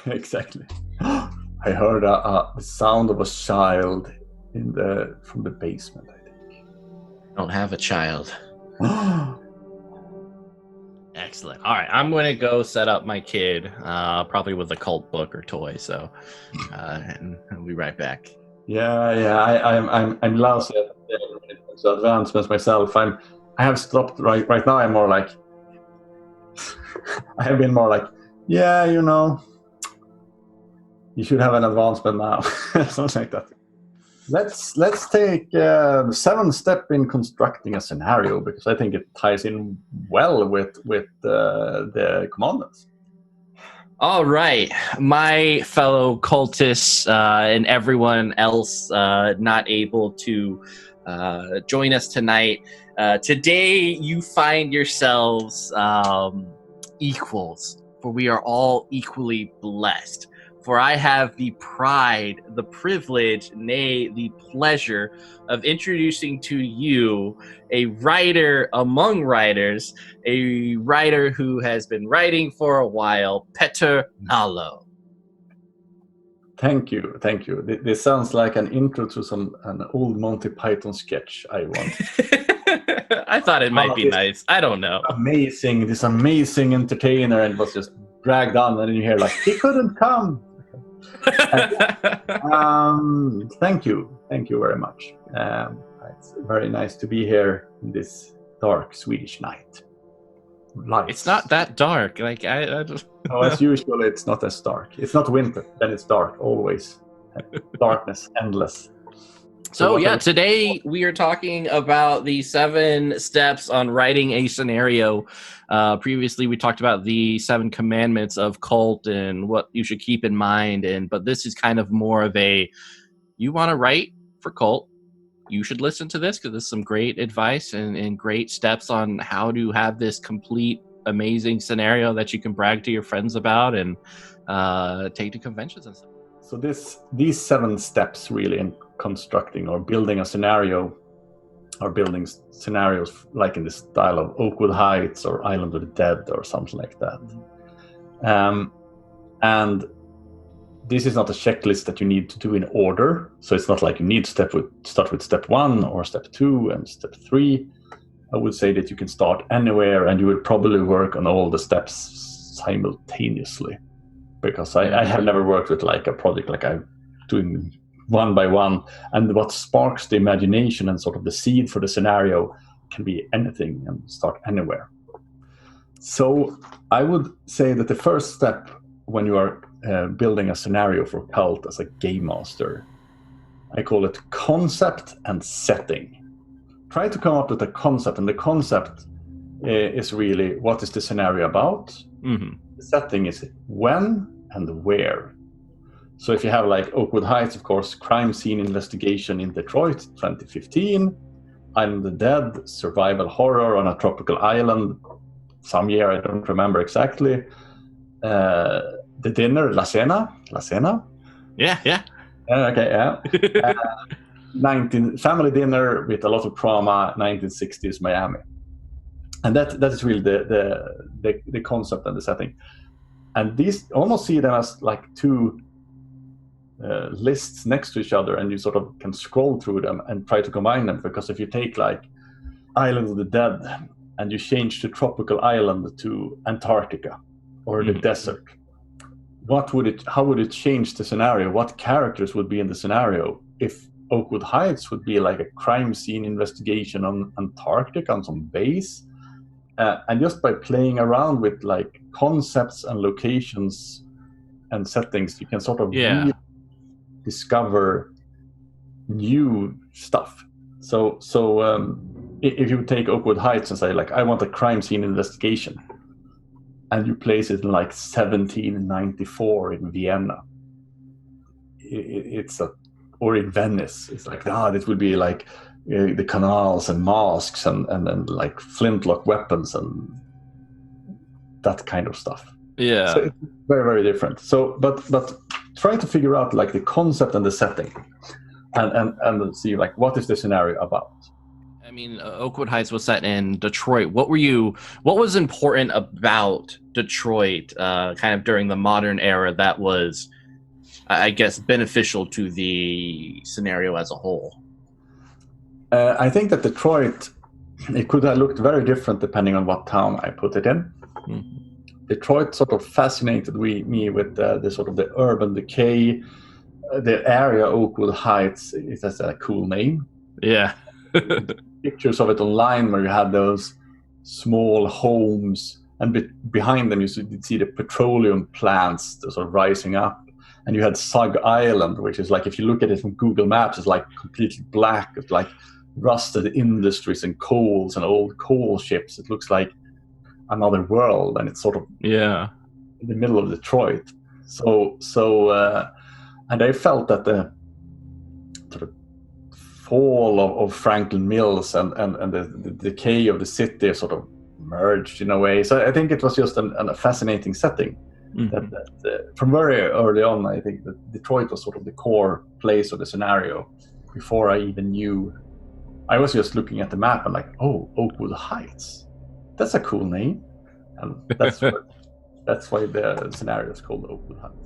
Exactly. I heard the sound of a child from the basement, I think. Don't have a child. Oh, Excellent. All right, I'm going to go set up my kid, probably with a cult book or toy. So, and I'll be right back. I'm lousy at when it comes to advancements myself. I have stopped right now. I'm more like I have been more like, yeah, you should have an advancement now, something like that. Let's take 7 step in constructing a scenario, because I think it ties in well with the commandments. All right, my fellow cultists and everyone else not able to join us tonight. Today, you find yourselves equals, for we are all equally blessed. For I have the pride, the privilege, nay, the pleasure of introducing to you a writer among writers, a writer who has been writing for a while, Nallo. Thank you. This sounds like an intro to an old Monty Python sketch. I want. I thought it might be nice. I don't know. This amazing entertainer, and was just dragged on, and then you hear like, he couldn't come. Thank you very much. It's very nice to be here in this dark Swedish night. Lights. It's not that dark. Like I just... as usual, it's not as dark. It's not winter, then it's dark always. Darkness, endless. So yeah, today we are talking about the 7 steps on writing a scenario. Previously, we talked about the 7 commandments of Kult and what you should keep in mind. But this is kind of more of a, you want to write for Kult, you should listen to this, because there's some great advice and great steps on how to have this complete, amazing scenario that you can brag to your friends about and take to conventions and stuff. So these 7 steps really in constructing or building a scenario, or building scenarios like in the style of Oakwood Heights or Island of the Dead or something like that. And this is not a checklist that you need to do in order. So it's not like you need to start with step 1 or step 2 and step 3. I would say that you can start anywhere, and you would probably work on all the steps simultaneously. Because I have never worked with like a project like I'm doing one by one, and what sparks the imagination and sort of the seed for the scenario can be anything and start anywhere. So I would say that the first step when you are building a scenario for Kult as a game master, I call it concept and setting. Try to come up with a concept, and the concept is really what is the scenario about. Mm-hmm. The setting is when and where. So if you have like Oakwood Heights, of course, crime scene investigation in Detroit, 2015. Island of the Dead, survival horror on a tropical island, some year, I don't remember exactly. The dinner, La Cena? Yeah. Okay, yeah. Family dinner with a lot of trauma, 1960s Miami. And that is really the concept and the setting. And these, almost see them as like 2 lists next to each other, and you sort of can scroll through them and try to combine them. Because if you take like Island of the Dead and you change the tropical island to Antarctica or the desert, how would it change the scenario? What characters would be in the scenario? If Oakwood Heights would be like a crime scene investigation on Antarctica on some base, and just by playing around with like concepts and locations and settings, you can sort of really discover new stuff. So if you take Oakwood Heights and say like, I want a crime scene investigation, and you place it in like 1794 in Vienna, or in Venice, it's like, this would be like the canals and masks and like flintlock weapons and that kind of stuff. Yeah. So it's very, very different. So, but try to figure out like the concept and the setting, and see like what is the scenario about. I mean, Oakwood Heights was set in Detroit. What was important about Detroit kind of during the modern era that was, I guess, beneficial to the scenario as a whole? I think that Detroit, it could have looked very different depending on what town I put it in. Mm-hmm. Detroit sort of fascinated me with the sort of the urban decay. The area Oakwood Heights, it has a cool name. Yeah. Pictures of it online where you had those small homes, and behind them you see the petroleum plants sort of rising up, and you had Sug Island, which is like, if you look at it from Google Maps, it's like completely black. It's like rusted industries and coals and old coal ships. It looks like another world, and it's sort of in the middle of Detroit. And I felt that the sort of fall of Franklin Mills and the decay of the city sort of merged in a way. So I think it was just a fascinating setting. Mm-hmm. That from very early on, I think that Detroit was sort of the core place of the scenario. Before I even knew, I was just looking at the map and like, oh, Oakwood Heights, that's a cool name, and that's why the scenario is called Oakwood Heights.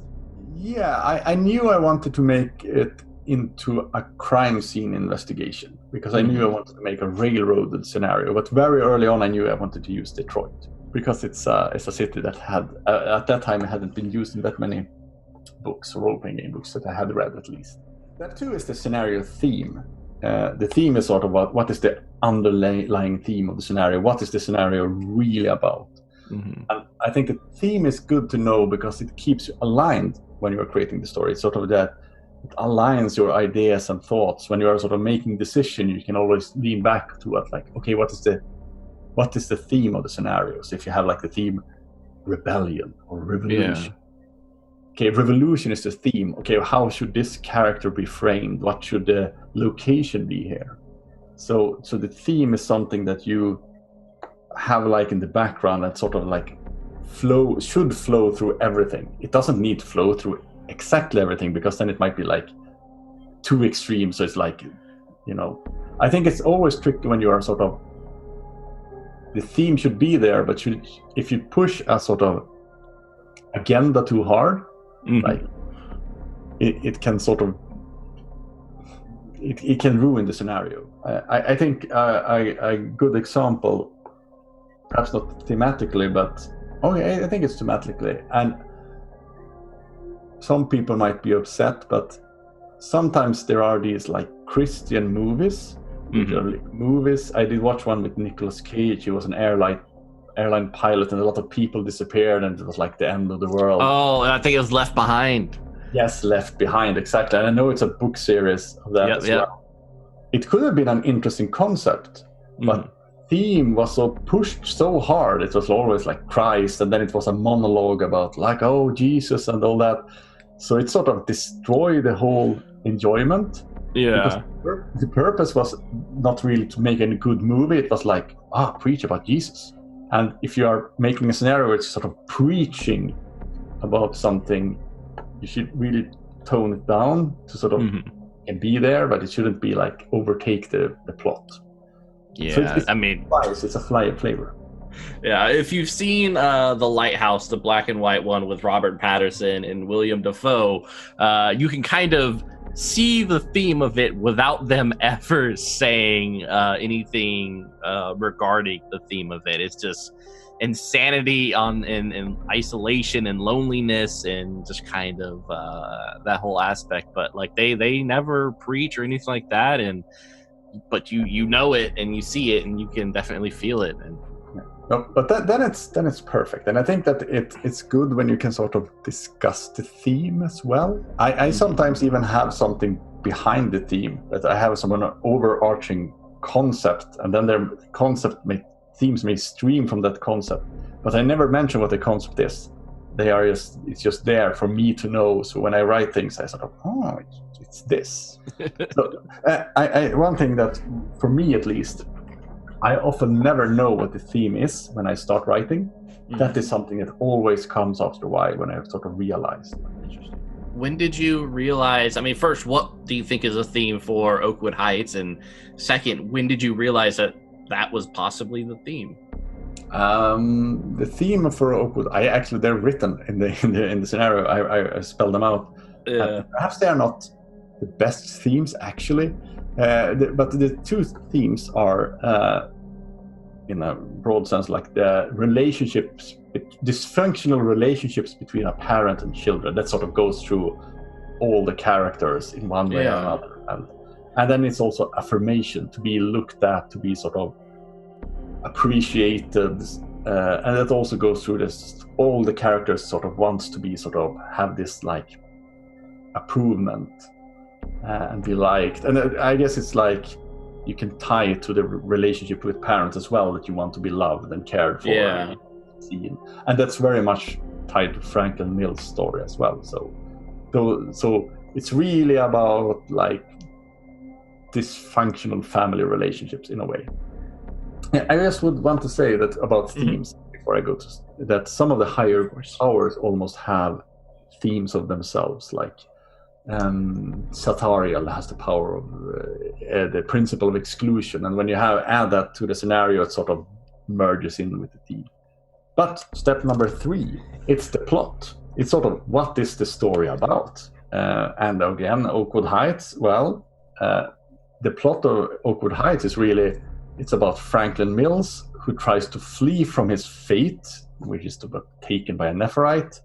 Yeah, I knew I wanted to make it into a crime scene investigation because I knew I wanted to make a railroaded scenario. But very early on, I knew I wanted to use Detroit because it's a city that had at that time it hadn't been used in that many books, role-playing game books that I had read at least. That too is the scenario theme. The theme is sort of what is the underlying theme of the scenario? What is the scenario really about? Mm-hmm. And I think the theme is good to know because it keeps you aligned when you're creating the story. It's sort of that it aligns your ideas and thoughts. When you are sort of making decision, you can always lean back to what, like, okay, what is the theme of the scenarios? If you have like the theme rebellion or revolution. Okay, revolution is the theme. Okay, how should this character be framed? What should the location be here? So the theme is something that you have like in the background and sort of like should flow through everything. It doesn't need to flow through exactly everything because then it might be like too extreme. So it's like, I think it's always tricky when you are sort of, the theme should be there, but if you push a sort of agenda too hard, like it can sort of it can ruin the scenario. I think a good example, perhaps not thematically, but I think it's thematically, and some people might be upset, but sometimes there are these like Christian movies, movies. I did watch one with Nicolas Cage. He was an airline pilot, and a lot of people disappeared, and it was like the end of the world. Oh, I think it was Left Behind. Yes, Left Behind, exactly. And I know it's a book series of that as well. It could have been an interesting concept, but theme was so pushed so hard. It was always like Christ, and then it was a monologue about like, oh, Jesus and all that. So it sort of destroyed the whole enjoyment. Yeah. Because the purpose was not really to make any good movie. It was like, preach about Jesus. And if you are making a scenario where it's sort of preaching about something, you should really tone it down to sort of and be there, but it shouldn't be like overtake the plot. Yeah, so it's a flavor. Yeah, if you've seen The Lighthouse, the black and white one with Robert Pattinson and William Dafoe, you can kind of see the theme of it without them ever saying anything regarding the theme of it. It's just insanity in isolation and loneliness and just kind of that whole aspect. But like they never preach or anything like that, but you know it and you see it and you can definitely feel it. And no, but then it's perfect, and I think that it's good when you can sort of discuss the theme as well. I sometimes even have something behind the theme, that I have some overarching concept, and then their themes may stream from that concept, but I never mention what the concept is. It's just there for me to know. So when I write things, I sort of it's this. So one thing that for me at least, I often never know what the theme is when I start writing. That is something that always comes after a while when I sort of realize. Interesting. when did you realize? I mean, first, what do you think is a theme for Oakwood Heights, and second, when did you realize that was possibly the theme? The theme for Oakwood, they're written in the scenario. I spelled them out. Perhaps they are not the best themes actually, but the two themes are, in a broad sense, like the relationships, dysfunctional relationships between a parent and children. That sort of goes through all the characters in one way or another, and then it's also affirmation, to be looked at, to be sort of appreciated, and that also goes through this. All the characters sort of wants to be sort of have this like approval and be liked, and I guess it's like you can tie it to the relationship with parents as well, that you want to be loved and cared for and seen, and that's very much tied to Franklin Mills' story as well. So it's really about like dysfunctional family relationships in a way. I just would want to say that about themes before I go to that some of the higher powers almost have themes of themselves, like Satariel has the power of the principle of exclusion, and when you add that to the scenario, it sort of merges in with the theme. But step number 3, it's the plot. It's sort of, what is the story about? And again, Oakwood Heights, well, the plot of Oakwood Heights is really, it's about Franklin Mills, who tries to flee from his fate, which is to be taken by a Nephirite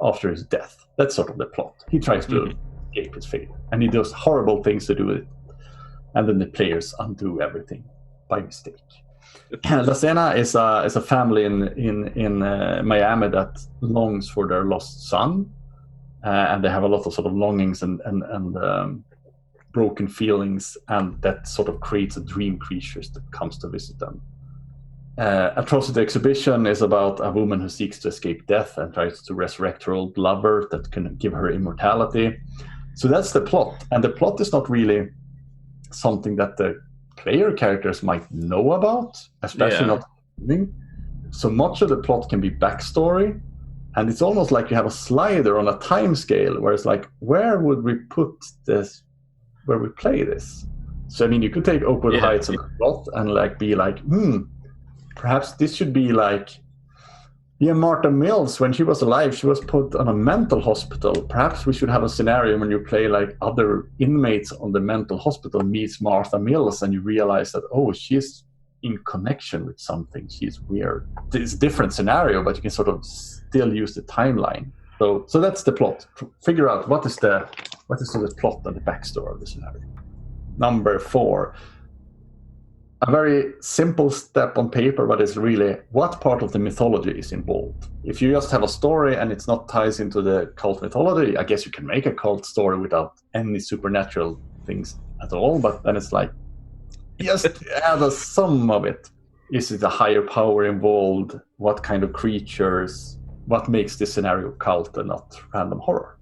after his death. That's sort of the plot. He tries to escape his fate, and he does horrible things to do it. And then the players undo everything by mistake. La Cena is a family in Miami that longs for their lost son, and they have a lot of sort of longings and broken feelings, and that sort of creates a dream creatures that comes to visit them. Atrocity Exhibition is about a woman who seeks to escape death and tries to resurrect her old lover that can give her immortality. So that's the plot, and the plot is not really something that the player characters might know about, especially not so much of the plot can be backstory, and it's almost like you have a slider on a time scale where it's like, where would we put this where we play this? So I mean, you could take Oakwood Heights and plot and like be like, perhaps this should be like, Martha Mills, when she was alive, she was put on a mental hospital. Perhaps we should have a scenario when you play like other inmates on the mental hospital meets Martha Mills, and you realize that, oh, she's in connection with something. She's weird. It's a different scenario, but you can sort of still use the timeline. So that's the plot. Figure out what is the plot and the backstory of the scenario. Number 4. A very simple step on paper, but it's really what part of the mythology is involved. If you just have a story and it's not ties into the cult mythology, I guess you can make a cult story without any supernatural things at all, but then it's like, just add a sum of it. Is it a higher power involved? What kind of creatures? What makes this scenario cult and not random horror?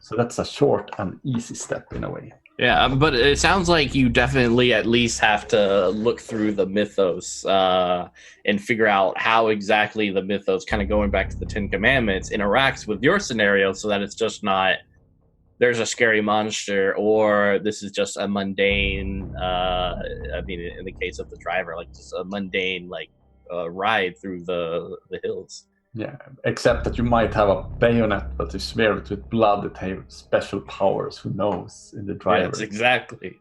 So that's a short and easy step in a way. Yeah, but it sounds like you definitely at least have to look through the mythos and figure out how exactly the mythos, kind of going back to the 10 Commandments, interacts with your scenario, so that it's just not, there's a scary monster, or this is just a mundane, I mean, in the case of the driver, like just a mundane ride through the hills. Yeah, except that you might have a bayonet that is smeared with blood that have special powers. Who knows? In the driver. Yes, exactly.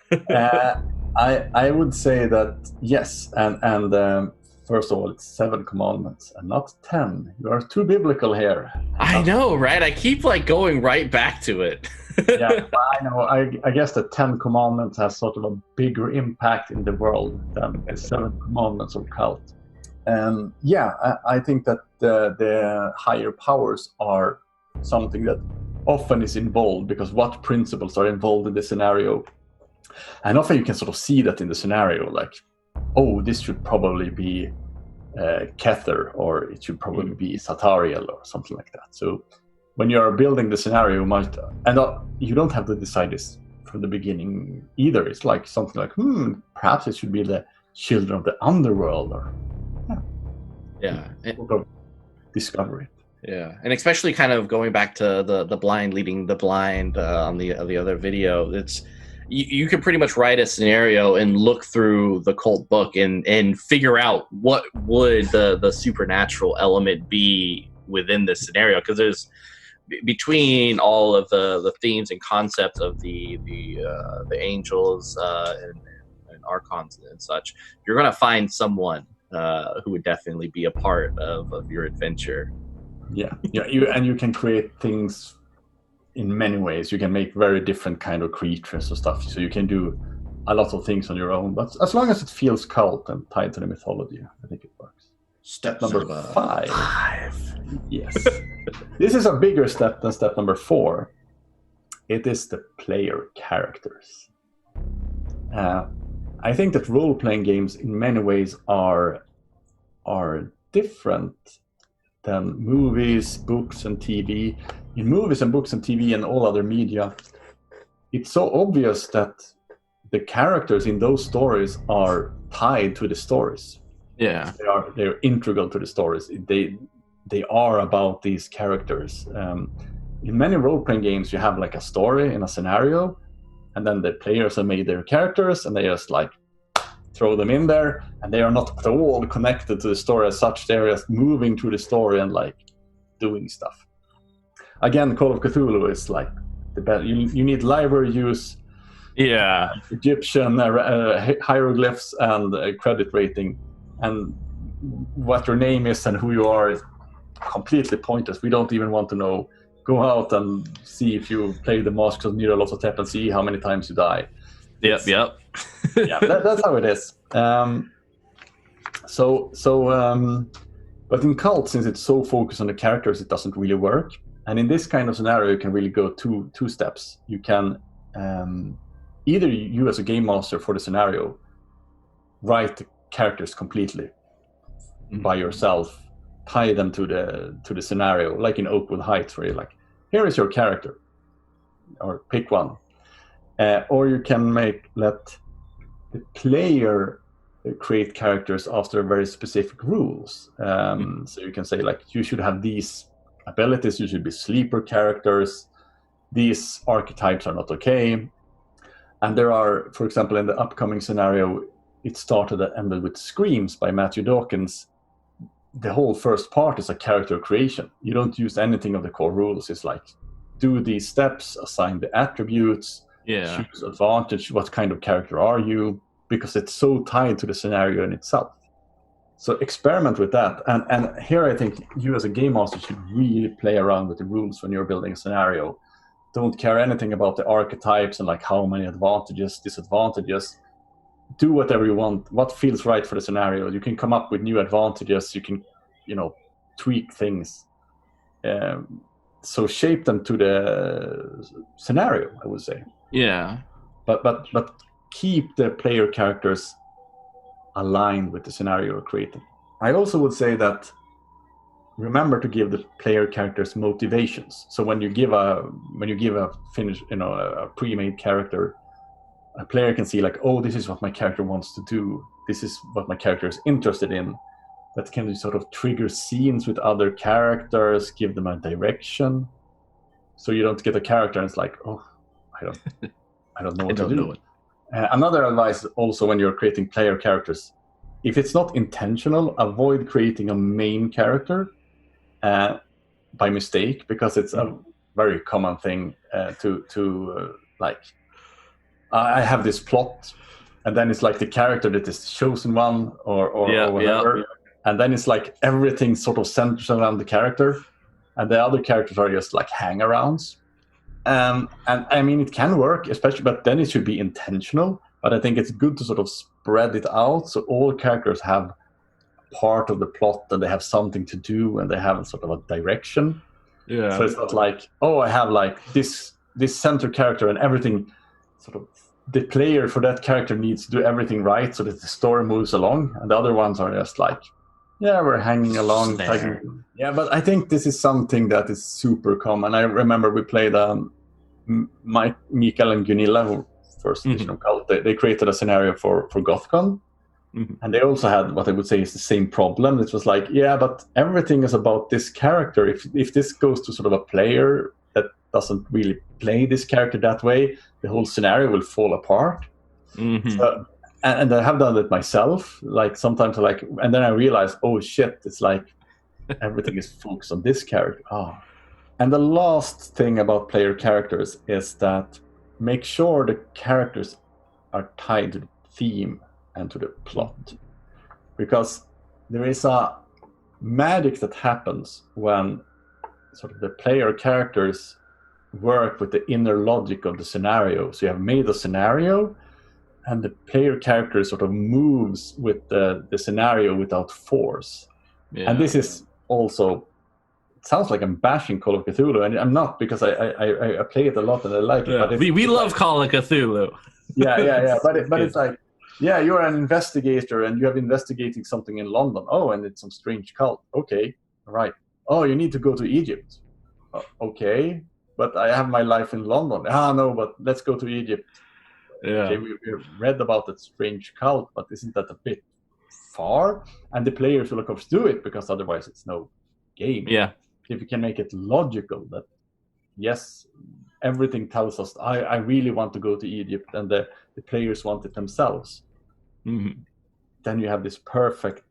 I would say that yes, and first of all, it's 7 commandments and not 10. You are too biblical here. I know, right? I keep going right back to it. Yeah, I know. I guess the 10 commandments has sort of a bigger impact in the world than the 7 commandments of cult. I think that the higher powers are something that often is involved, because what principles are involved in the scenario, and often you can sort of see that in the scenario, like, oh, this should probably be Kether, or it should probably be Satariel or something like that. So when you are building the scenario, you don't have to decide this from the beginning either. It's like something like, perhaps it should be the children of the underworld, or yeah, we'll discover it. Yeah, and especially kind of going back to the blind leading the blind on the other video, it's you can pretty much write a scenario and look through the Kult book and figure out what would the supernatural element be within this scenario, because there's between all of the themes and concepts of the angels and archons and such, you're gonna find someone who would definitely be a part of your adventure. Yeah, you can create things in many ways. You can make very different kind of creatures or stuff. So you can do a lot of things on your own, but as long as it feels cult and tied to the mythology, I think it works. Step number 5. Yes. This is a bigger step than step number 4. It is the player characters. I think that role-playing games in many ways are different than movies, books, and TV. In movies and books and TV and all other media, it's so obvious that the characters in those stories are tied to the stories. Yeah, they're integral to the stories. They are about these characters. In many role-playing games, you have like a story and a scenario, and then the players have made their characters, and they just like throw them in there, and they are not at all connected to the story as such. They're just moving through the story and like doing stuff. Again, Call of Cthulhu is like the best. You need library use, Egyptian hieroglyphs, and credit rating, and what your name is and who you are is completely pointless. We don't even want to know. Go out and see if you play the Masks of Nyarlathotep and see how many times you die. Yep. Yeah, that's how it is. But in Kult, since it's so focused on the characters, it doesn't really work. And in this kind of scenario, you can really go two steps. You can either you as a game master for the scenario write the characters completely by yourself, tie them to the scenario, like in Oakwood Heights, where you're like, here is your character, or pick one. Or you can let the player create characters after very specific rules. So you can say, like, you should have these abilities, you should be sleeper characters, these archetypes are not okay. And there are, for example, in the upcoming scenario, it started and ended with Screams by Matthew Dawkins. The whole first part is a character creation. You don't use anything of the core rules. It's like, do these steps, assign the attributes, choose advantage, what kind of character are you, because it's so tied to the scenario in itself. So experiment with that. And here I think you as a game master should really play around with the rules when you're building a scenario. Don't care anything about the archetypes and like how many advantages, disadvantages. Do whatever you want, what feels right for the scenario. You can come up with new advantages, you can, tweak things. So shape them to the scenario, I would say. Yeah. But keep the player characters aligned with the scenario you're creating. I also would say that remember to give the player characters motivations. So when you give a finished, a pre-made character, a player can see like, oh, this is what my character wants to do. This is what my character is interested in. That can sort of trigger scenes with other characters, give them a direction. So you don't get a character and it's like, oh, I don't know what to do. Another advice also when you're creating player characters, if it's not intentional, avoid creating a main character by mistake, because it's a very common thing to I have this plot, and then it's like the character that is chosen one or whatever. Yeah. And then it's like everything sort of centers around the character, and the other characters are just like hang-arounds. And I mean, it can work, especially, but then it should be intentional. But I think it's good to sort of spread it out so all characters have part of the plot and they have something to do and they have sort of a direction. Yeah. So it's not like, oh, I have like this center character and everything sort of the player for that character needs to do everything right so that the story moves along, and the other ones are just like, yeah, we're hanging along. Yeah, but I think this is something that is super common. I remember we played Mikael and Gunilla, first edition of Kult. They created a scenario for GothCon, Mm-hmm. And they also had what I would say is the same problem. It was like, yeah, but everything is about this character. If this goes to sort of a player that doesn't really play this character that way, the whole scenario will fall apart. Mm-hmm. So, and I have done it myself. Like sometimes, and then I realize, oh shit, it's like everything is focused on this character. Oh. And the last thing about player characters is that make sure the characters are tied to the theme and to the plot, because there is a magic that happens when sort of the player characters work with the inner logic of the scenario. So you have made a scenario, and the player character sort of moves with the scenario without force. Yeah. And this is also, it sounds like I'm bashing Call of Cthulhu, and I'm not, because I play it a lot and I like it. Yeah. But we love Call of Cthulhu. Yeah. But it's like, yeah, you're an investigator and you have investigating something in London. Oh, and it's some strange cult. Okay, right. Oh, you need to go to Egypt. Okay, but I have my life in London. No, but let's go to Egypt. Yeah. Okay, we read about that strange cult, but isn't that a bit far? And the players will of course do it, because otherwise it's no game. Yeah. If you can make it logical, that yes, everything tells us I really want to go to Egypt, and the players want it themselves. Mm-hmm. Then you have this perfect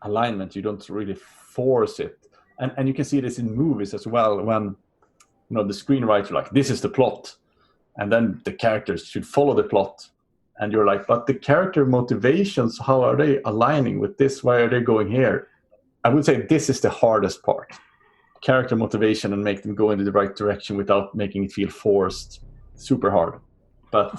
alignment. You don't really force it, and you can see this in movies as well, when the screenwriter like, this is the plot, and then the characters should follow the plot, and you're like, but the character motivations, how are they aligning with this? Why are they going here? I would say this is the hardest part. Character motivation, and make them go in the right direction without making it feel forced. Super hard. But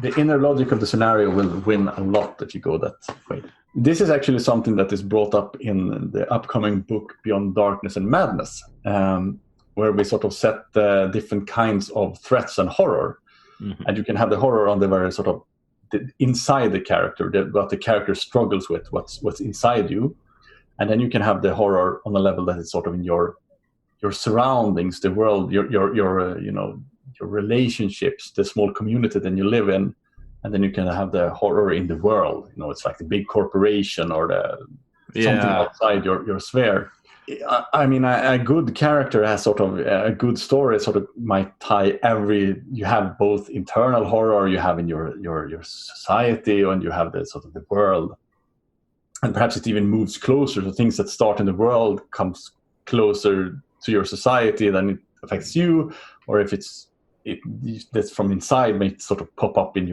the inner logic of the scenario will win a lot if you go that way. This is actually something that is brought up in the upcoming book Beyond Darkness and Madness, where we sort of set different kinds of threats and horror. Mm-hmm. And you can have the horror on the very sort of inside the character, what the character struggles with, what's inside you. And then you can have the horror on a level that is sort of in your surroundings, the world, your relationships, the small community that you live in. And then you can have the horror in the world. It's like the big corporation or something outside your sphere. I mean, a good character has sort of a good story. Sort of might tie you have both internal horror you have in your society, and you have the sort of the world. And perhaps it even moves closer. So things that start in the world comes closer to your society, then it affects you. Or if that's from inside, may sort of pop up in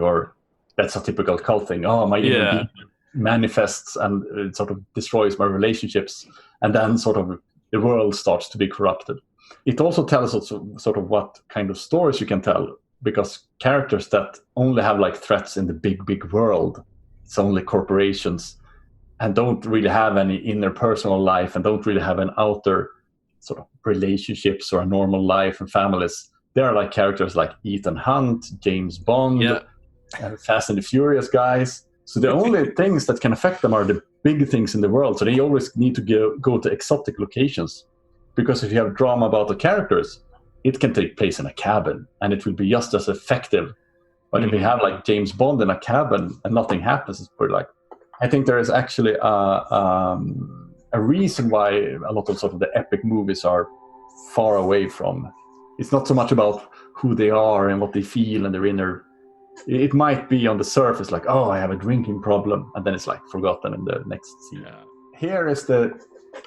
that's a typical cult thing. Oh, my inner being manifests and it sort of destroys my relationships. And then sort of the world starts to be corrupted. It also tells us sort of what kind of stories you can tell, because characters that only have like threats in the big world, it's only corporations, and don't really have any inner personal life, and don't really have an outer sort of relationships or a normal life and families. They are like characters like Ethan Hunt, James Bond, Fast and the Furious guys. So the only things that can affect them are the big things in the world. So they always need to go to exotic locations, because if you have drama about the characters, it can take place in a cabin and it will be just as effective. But if you have like James Bond in a cabin and nothing happens, it's pretty like, I think there is actually a reason why a lot of sort of the epic movies are far away from. It's not so much about who they are and what they feel and their inner. It might be on the surface like, oh, I have a drinking problem, and then it's like forgotten in the next scene. Yeah. Here is the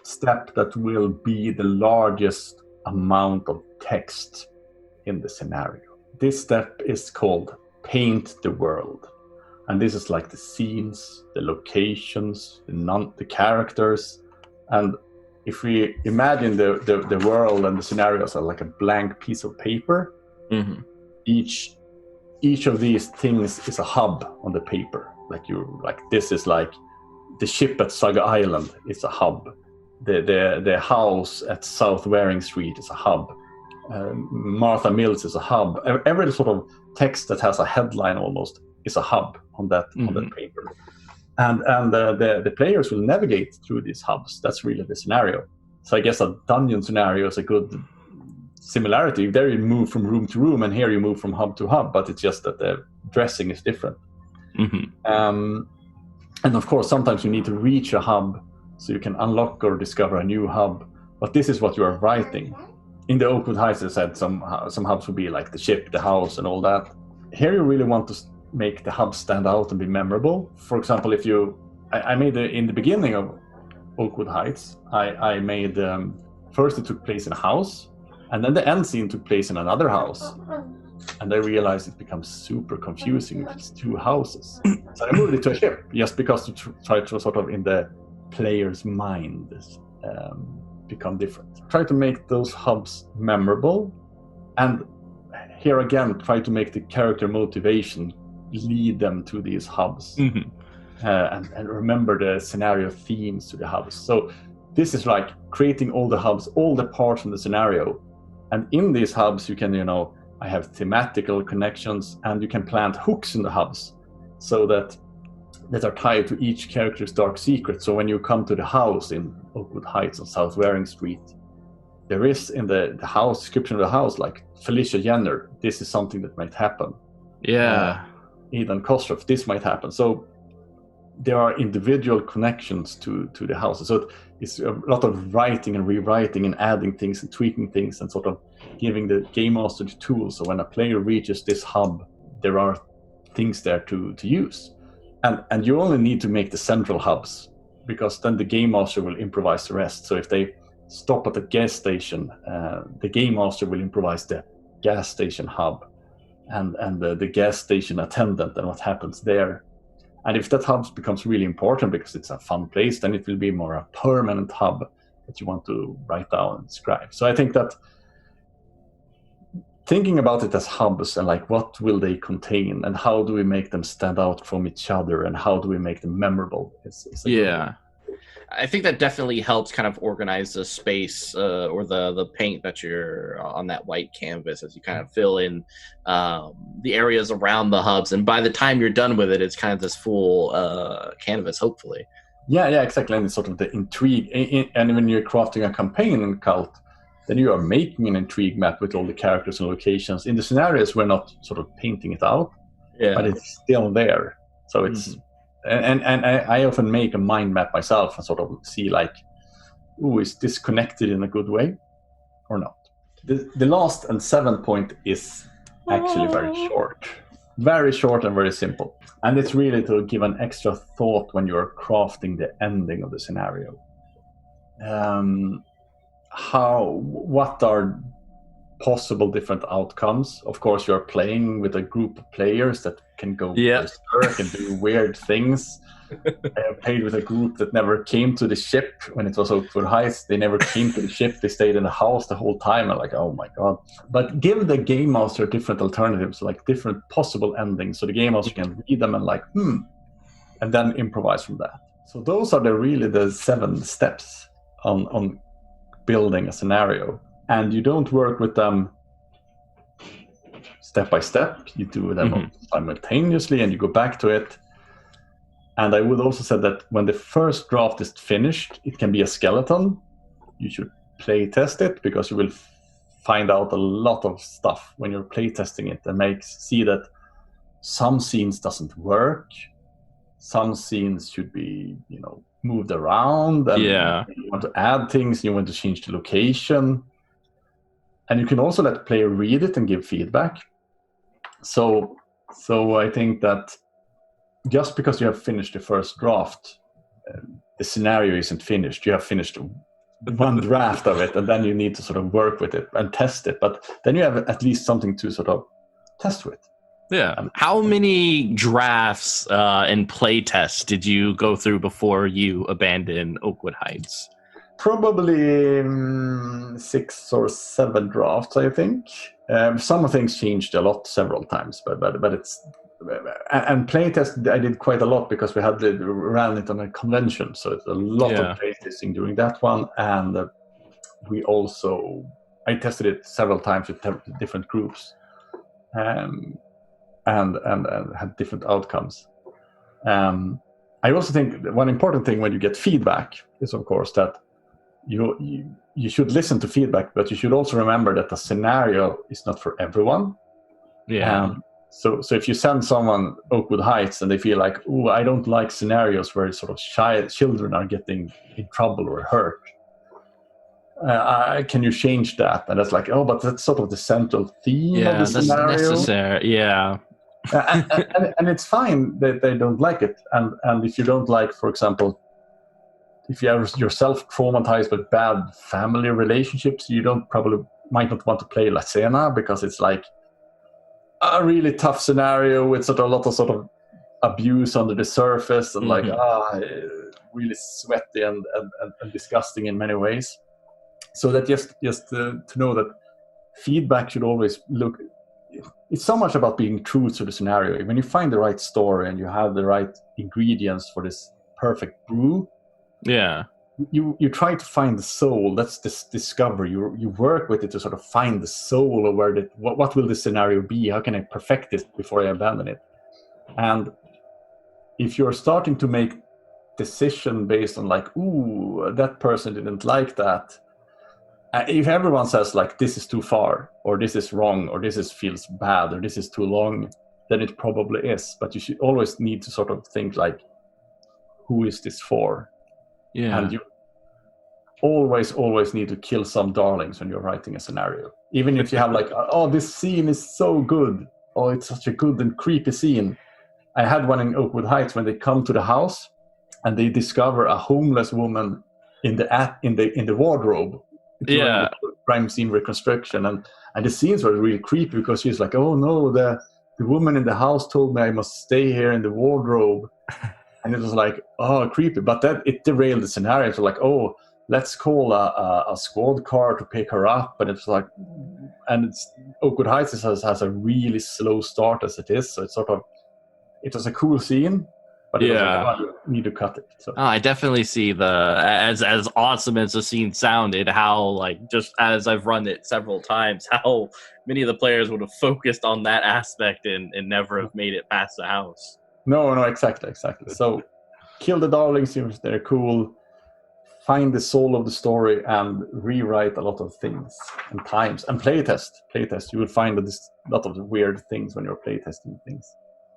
step that will be the largest amount of text in the scenario. This step is called Paint the World. And this is like the scenes, the locations, the characters. And if we imagine the world and the scenarios are like a blank piece of paper, each of these things is a hub on the paper. This is like the ship at Saga Island is a hub. The house at South Waring Street is a hub. Martha Mills is a hub. Every sort of text that has a headline almost is a hub on that paper. And the players will navigate through these hubs. That's really the scenario. So I guess a dungeon scenario is a good similarity. There you move from room to room, and here you move from hub to hub, but it's just that the dressing is different. And of course, sometimes you need to reach a hub so you can unlock or discover a new hub. But this is what you are writing. In the Oakwood Heights, I said some hubs would be like the ship, the house, and all that. Here you really want to make the hubs stand out and be memorable. For example, if I made in the beginning of Oakwood Heights, I made first it took place in a house, and then the end scene took place in another house. And I realized it becomes super confusing if it's two houses. So I moved it to a ship just because to try to sort of in the player's mind become different. Try to make those hubs memorable, and here again try to make the character motivation lead them to these hubs. Mm-hmm. And remember the scenario themes to the hubs. So this is like creating all the hubs, all the parts from the scenario, and in these hubs you can, I have thematical connections, and you can plant hooks in the hubs so that are tied to each character's dark secret. So when you come to the house in Oakwood Heights on South Waring Street, there is in the house description of the house, like Felicia Jenner, this is something that might happen. Yeah. Eden Kostroff, this might happen. So there are individual connections to the houses. So it's a lot of writing and rewriting and adding things and tweaking things and sort of giving the game master the tools. So when a player reaches this hub, there are things there to use. And you only need to make the central hubs, because then the game master will improvise the rest. So if they stop at the gas station, the game master will improvise the gas station hub and the gas station attendant and what happens there. And if that hub becomes really important because it's a fun place, then it will be more a permanent hub that you want to write down and describe. So I think that thinking about it as hubs and like what will they contain and how do we make them stand out from each other and how do we make them memorable is yeah. I think that definitely helps kind of organize the space or the paint that you're on that white canvas as you kind of fill in the areas around the hubs. And by the time you're done with it, it's kind of this full canvas, hopefully. Yeah, exactly. And it's sort of the intrigue. And when you're crafting a campaign in Kult, then you are making an intrigue map with all the characters and locations. In the scenarios, we're not sort of painting it out, but it's still there. So it's... Mm-hmm. And I often make a mind map myself and sort of see like, is this connected in a good way or not? The last and 7th point is actually very short and very simple. And it's really to give an extra thought when you're crafting the ending of the scenario. What are possible different outcomes? Of course, you're playing with a group of players that can go berserk and do weird things. I have played with a group that never came to the ship when it was Oakwood Heights. They never came to the ship. They stayed in the house the whole time. I'm like, oh my god. But give the game master different alternatives, like different possible endings, so the game master can read them and like, and then improvise from that. So those are really the 7 steps on building a scenario. And you don't work with them step by step. You do them simultaneously, and you go back to it. And I would also say that when the first draft is finished, it can be a skeleton. You should play test it, because you will find out a lot of stuff when you're play testing it, and see that some scenes doesn't work. Some scenes should be, moved around. And you want to add things. You want to change the location. And you can also let the player read it and give feedback. So I think that just because you have finished the first draft, the scenario isn't finished. You have finished one draft of it, and then you need to sort of work with it and test it. But then you have at least something to sort of test with. Yeah. How many drafts and play tests did you go through before you abandoned Oakwood Heights? Probably 6 or 7 drafts, I think. Some things changed a lot several times, but it's and playtest I did quite a lot because we ran it on a convention, so it's a lot of playtesting during that one, and I tested it several times with different groups, and had different outcomes. I also think one important thing when you get feedback is, of course, that you should listen to feedback, but you should also remember that the scenario is not for everyone. So if you send someone Oakwood Heights and they feel like, oh, I don't like scenarios where sort of children are getting in trouble or hurt, can you change that? And it's like, oh, but that's sort of the central theme of the scenario. That's necessary. Yeah. And it's fine that they don't like it. And if you don't like, for example, if you are yourself traumatized with bad family relationships, you might not want to play La Cena, because it's like a really tough scenario with sort of a lot of sort of abuse under the surface and really sweaty and disgusting in many ways. So that just to know that feedback should always look. It's so much about being true to the scenario. When you find the right story and you have the right ingredients for this perfect brew, you try to find the soul. That's this discovery. You work with it to sort of find the soul of what will the scenario be? How can I perfect it before I abandon it? And if you're starting to make decision based on like, ooh, that person didn't like that. If everyone says like, this is too far, or this is wrong, or feels bad, or this is too long, then it probably is. But you should always need to sort of think like, who is this for? Yeah. And you always need to kill some darlings when you're writing a scenario. Even if you have like, oh, this scene is so good. Oh, it's such a good and creepy scene. I had one in Oakwood Heights when they come to the house and they discover a homeless woman in the wardrobe during the crime scene reconstruction, and the scenes were really creepy because she's like, oh no, the woman in the house told me I must stay here in the wardrobe. And it was like, oh, creepy. But then it derailed the scenario. So like, oh, let's call a squad car to pick her up. And it's like, and Oakwood Heights has a really slow start as it is. So it's sort of, it was a cool scene, but it was like, oh, you need to cut it. So. Oh, I definitely see as awesome as the scene sounded, how like, just as I've run it several times, how many of the players would have focused on that aspect and never have made it past the house. No, exactly. So kill the darlings if they're cool, find the soul of the story, and rewrite a lot of things and times, and playtest. You will find a lot of weird things when you're playtesting things.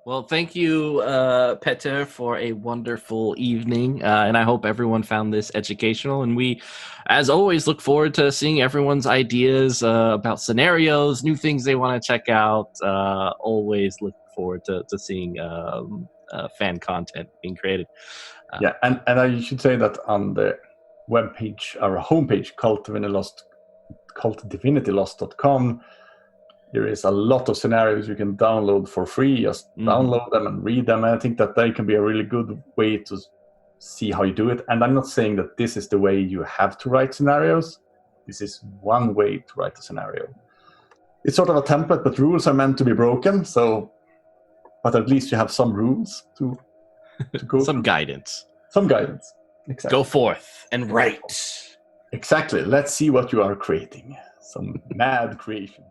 Well, thank you, Pt2, for a wonderful evening, and I hope everyone found this educational. And we, as always, look forward to seeing everyone's ideas about scenarios, new things they want to check out. Always look forward to seeing fan content being created. And I should say that on the webpage, our homepage, cultdivinitylost.com, there is a lot of scenarios you can download for free. Just download them and read them. And I think that they can be a really good way to see how you do it. And I'm not saying that this is the way you have to write scenarios. This is one way to write a scenario. It's sort of a template, but rules are meant to be broken. So, but at least you have some rules to go some guidance. Some guidance. Exactly. Go forth and write. Exactly. Let's see what you are creating. Some mad creations.